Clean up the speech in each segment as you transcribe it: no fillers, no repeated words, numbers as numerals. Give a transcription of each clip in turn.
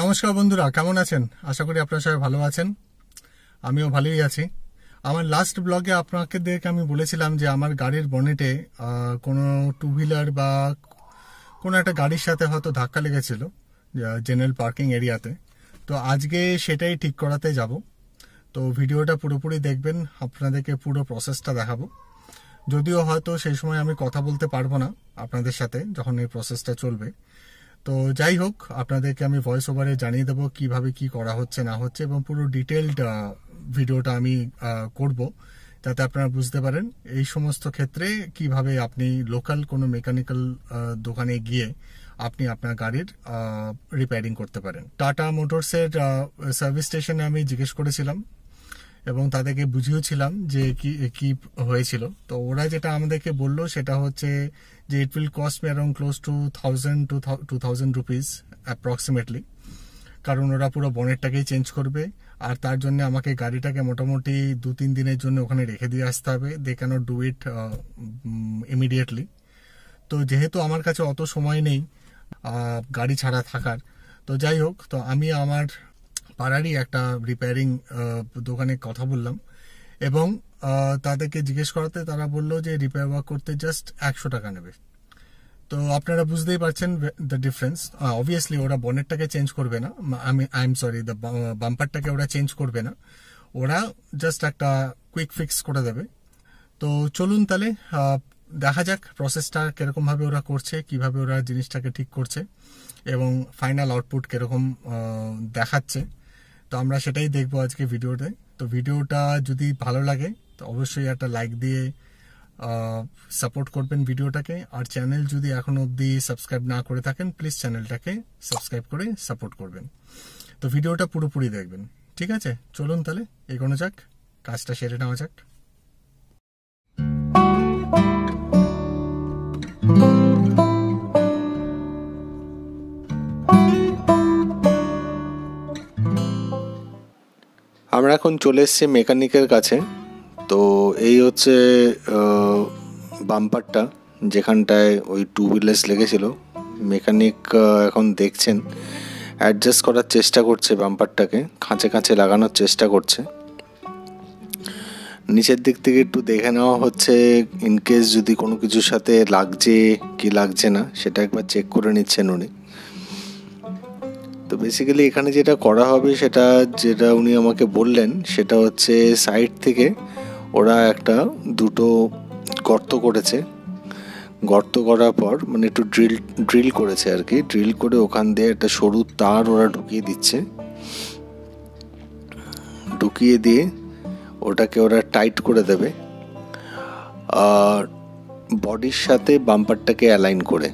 নমস্কার বন্ধুরা, কেমন আছেন? আশা করি আপনারা সবাই ভালো আছেন। আমিও ভালোই আছি। আমার লাস্ট ব্লগে আপনাদেরকে আমি বলেছিলাম যে আমার গাড়ির বনেটে কোনো টু হুইলার বা কোনো একটা গাড়ির সাথে হয়তো ধাক্কা লেগেছিল জেনারেল পার্কিং এরিয়াতে। তো আজকে সেটাই ঠিক করাতে যাব। তো ভিডিওটা পুরোপুরি দেখবেন, আপনাদেরকে পুরো প্রসেসটা দেখাবো। যদিও হয়তো সেই সময় আমি কথা বলতে পারবো না আপনাদের সাথে যখন এই প্রসেসটা চলবে। তো যাই হোক, আপনাদেরকে আমি ভয়েস ওভারে জানিয়ে দেবো কিভাবে কি করা হচ্ছে না হচ্ছে, এবং পুরো ডিটেলড ভিডিওটা আমি করব, যাতে আপনারা বুঝতে পারেন এই সমস্ত ক্ষেত্রে কিভাবে আপনি লোকাল কোনো মেকানিক্যাল দোকানে গিয়ে আপনি আপনার গাড়ির রিপেয়ারিং করতে পারেন। টাটা মোটরসের সার্ভিস স্টেশনে আমি জিজ্ঞেস করেছিলাম এবং তাদেরকে বুঝিয়েছিলাম যে কি কি হয়েছিল। তো ওরা যেটা আমাদেরকে বললো সেটা হচ্ছে যে it will cost me around close two 1000 rupees approximately, কারণ ওরা পুরো বনেটটাকেই চেঞ্জ করবে। আর তার জন্য আমাকে গাড়িটাকে মোটামুটি 2-3 দিনের জন্য ওখানে রেখে দিয়ে আসতে হবে। They can't do it immediately. তো যেহেতু আমার কাছে অত সময় নেই গাড়ি ছাড়া থাকার, তো যাই হোক, তো আমি আমার পাড়ারই একটা রিপেয়ারিং দোকানে কথা বললাম এবং তাদেরকে জিজ্ঞেস করাতে তারা বললো যে রিপেয়ার ওয়ার্ক করতে জাস্ট 100 টাকা নেবে। তো আপনারা বুঝতেই পারছেন দ্য ডিফারেন্স। অবভিয়াসলি ওরা বনেটটাকে চেঞ্জ করবে না, আই এম সরি, দ্য বাম্পারটাকে ওরা চেঞ্জ করবে না, ওরা জাস্ট একটা কুইক ফিক্স করে দেবে। তো চলুন তাহলে দেখা যাক প্রসেসটা কিরকমভাবে ওরা করছে, কিভাবে ওরা জিনিসটাকে ঠিক করছে এবং ফাইনাল আউটপুট কিরকম দেখাচ্ছে। তো আমরা সেটাই দেখবো আজকে ভিডিওতে। তো ভিডিওটা যদি ভালো লাগে তো অবশ্যই একটা লাইক দিয়ে সাপোর্ট করবেন ভিডিওটাকে। আর চ্যানেল যদি এখনো অবধি সাবস্ক্রাইব না করে থাকেন, প্লিজ চ্যানেলটাকে সাবস্ক্রাইব করে সাপোর্ট করবেন। তো ভিডিওটা পুরোপুরি দেখবেন, ঠিক আছে? চলুন তাহলে এগোনো যাক, কাজটা সেরে নেওয়া যাক। আমরা এখন চলে এসেছি মেকানিকের কাছে। তো এই হচ্ছে বাম্পারটা, যেখানটায় ওই টু হুইলার্স লেগেছিল। মেকানিক এখন দেখছেন, অ্যাডজাস্ট করার চেষ্টা করছে, বাম্পারটাকে খাঁচে খাঁচে লাগানোর চেষ্টা করছে। নিচের দিক থেকে একটু দেখে নেওয়া হচ্ছে ইনকেস যদি কোনো কিছুর সাথে লাগছে কি লাগছে না সেটা একবার চেক করে নিচ্ছেন উনি। তো বেসিক্যালি এখানে যেটা করা হবে যেটা উনি আমাকে বললেন সেটা হচ্ছে সাইড থেকে ওরা দুটো গর্ত করেছে। গর্ত করার পর মানে একটু ড্রিল করেছে আর কি। ড্রিল করে ওখান দিয়ে একটা সরু তার ওরা ঢুকিয়ে দিচ্ছে। ঢুকিয়ে দিয়ে ওটাকে ওরা টাইট করে দেবে আর বডির সাথে বাম্পারটাকে অ্যালাইন করে,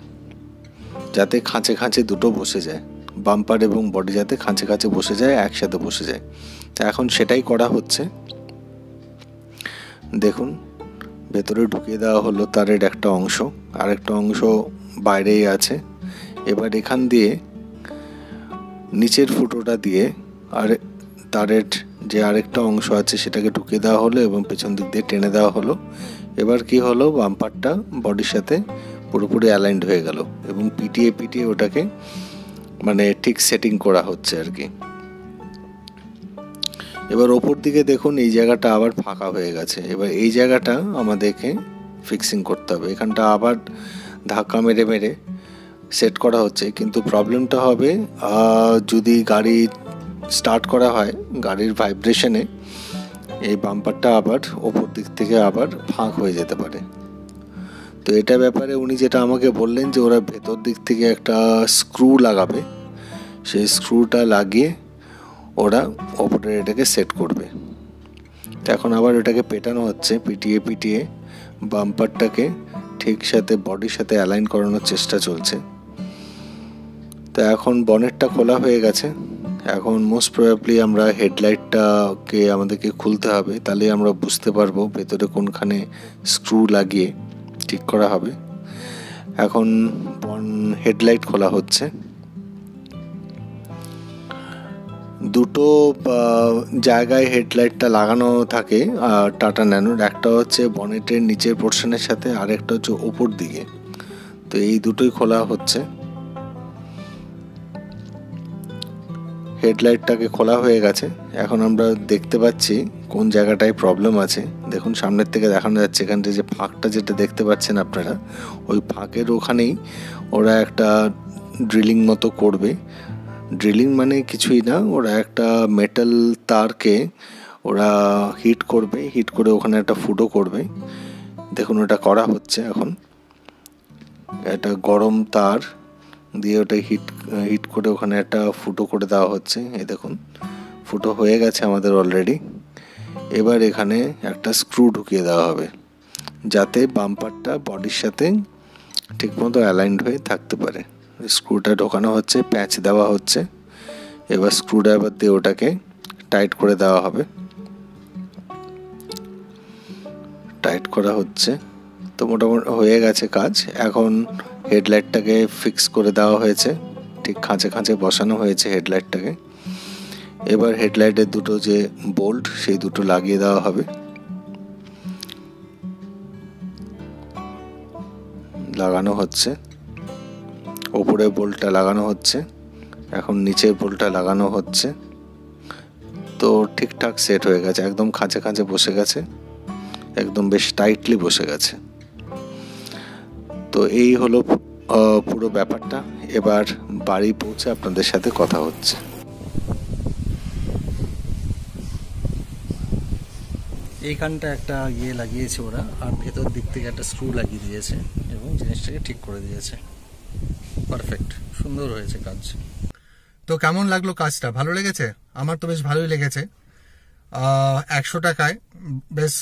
যাতে খাঁচে খাঁচে দুটো বসে যায়। বাম্পার এবং বডি যাতে খাঁচে খাঁচে বসে যায়, একসাথে বসে যায়। তা এখন সেটাই করা হচ্ছে। দেখুন, ভেতরে ঢুকিয়ে দেওয়া হলো তারের একটা অংশ, আরেকটা অংশ বাইরেই আছে। এবার এখান দিয়ে নিচের ফুটোটা দিয়ে আর তারের যে আরেকটা অংশ আছে সেটাকে ঢুকিয়ে দেওয়া হলো এবং পেছন দিক দিয়ে টেনে দেওয়া হলো। এবার কি হলো, বাম্পারটা বডির সাথে পুরোপুরি অ্যালাইন্ড হয়ে গেল এবং পিটিয়ে ওটাকে মানে ঠিক সেটিং করা হচ্ছে আর কি। এবার ওপর দিকে দেখুন, এই জায়গাটা আবার ফাঁকা হয়ে গেছে। এবার এই জায়গাটা আমাদেরকে ফিক্সিং করতে হবে। এখানটা আবার ধাক্কা মেরে মেরে সেট করা হচ্ছে, কিন্তু প্রবলেমটা হবে যদি গাড়ি স্টার্ট করা হয়, গাড়ির ভাইব্রেশনে এই বাম্পারটা আবার ওপর দিক থেকে আবার ফাঁক হয়ে যেতে পারে। তো এটা ব্যাপারে উনি যেটা আমাকে বললেন যে ওরা ভেতর দিক থেকে একটা স্ক্রু লাগাবে, সেই স্ক্রুটা লাগিয়ে ওরা ওপরে এটাকে সেট করবে। তো এখন আবার এটাকে পেটানো হচ্ছে, পিটিয়ে বাম্পারটাকে ঠিক সাথে বডির সাথে অ্যালাইন করানোর চেষ্টা চলছে। তো এখন বনেটটা খোলা হয়ে গেছে। এখন মোস্ট প্রবাবলি আমরা হেডলাইটটাকে আমাদেরকে খুলতে হবে, তাহলে আমরা বুঝতে পারবো ভেতরে কোনখানে স্ক্রু লাগিয়ে ঠিক করা হবে। এখন হেডলাইট খোলা হচ্ছে। দুটো জায়গায় হেডলাইটটা লাগানো থাকে টাটা ন্যানোর। একটা হচ্ছে বনেটের নিচের পোর্শনের সাথে, আর একটা হচ্ছে ওপর দিকে। তো এই দুটোই খোলা হচ্ছে। হেডলাইটটাকে খোলা হয়ে গেছে। এখন আমরা দেখতে পাচ্ছি কোন জায়গাটায় প্রবলেম আছে। দেখুন সামনের থেকে দেখানো যাচ্ছে, এখানটা যে ফাঁকটা যেটা দেখতে পাচ্ছেন আপনারা, ওই ফাঁকের ওখানেই ওরা একটা ড্রিলিং মতো করবে। ড্রিলিং মানে কিছুই না, ওরা একটা মেটাল তারকে ওরা হিট করবে, হিট করে ওখানে একটা ফুটো করবে। দেখুন ওটা করা হচ্ছে এখন। একটা গরম তার দিয়ে ওটা হিট করে ওখানে একটা ফুটো করে দেওয়া হচ্ছে। এই দেখুন ফুটো হয়ে গেছে আমাদের অলরেডি। এবার এখানে একটা স্ক্রু ঢুকিয়ে দেওয়া হবে যাতে বাম্পারটা বডির সাথে ঠিকমতো অ্যালাইন্ড হয়ে থাকতে পারে। স্ক্রুটা ঢোকানো হচ্ছে, প্যাঁচ দেওয়া হচ্ছে। এবার স্ক্রুড্রাইভার দিয়ে ওটাকে টাইট করে দেওয়া হবে। টাইট করা হচ্ছে, তো মোটামুটি হয়ে গেছে কাজ। এখন হেডলাইটটাকে ফিক্স করে দেওয়া হয়েছে, ঠিক খাঁচে খাঁচে বসানো হয়েছে হেডলাইটটাকে। এবার হেডলাইটের দুটো যে বোল্ট, সেই দুটো লাগিয়ে দেওয়া হবে। লাগানো হচ্ছে, ওপরের বোল্টটা লাগানো হচ্ছে, এখন নিচের বোল্টটা লাগানো হচ্ছে। তো ঠিকঠাক সেট হয়ে গেছে, একদম খাঁচে খাঁচে বসে গেছে, একদম বেশ টাইটলি বসে গেছে। তো এই হলো পুরো ব্যাপারটা। এবার বাড়ি পৌঁছে আপনাদের সাথে কথা হচ্ছে। এইখানটা একটা লাগিয়েছে ওরা, আর ভেতর দিক থেকে একটা স্ক্রু লাগিয়ে দিয়েছে এবং জিনিসটাকে ঠিক করে দিয়েছে। পারফেক্ট, সুন্দর হয়েছে কাজ। তো কেমন লাগলো কাজটা? ভালো লেগেছে? আমার তো বেশ ভালোই লেগেছে। 100 টাকায় বেশ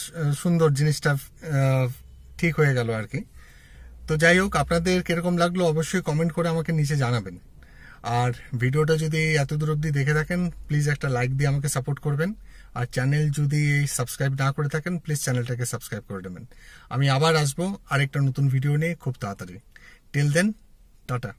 সুন্দর জিনিসটা ঠিক হয়ে গেল আর কি। তো যাই হোক, আপনাদের কিরকম লাগলো অবশ্যই কমেন্ট করে আমাকে নিচে জানাবেন। আর ভিডিওটা যদি এত দূর অবধি দেখে থাকেন, প্লিজ একটা লাইক দিয়ে আমাকে সাপোর্ট করবেন। আর চ্যানেল যদি সাবস্ক্রাইব না করে থাকেন, প্লিজ চ্যানেলটাকে সাবস্ক্রাইব করে দেবেন। আমি আবার আসবো আরেকটা নতুন ভিডিও নিয়ে খুব তাড়াতাড়ি। Till then, tata.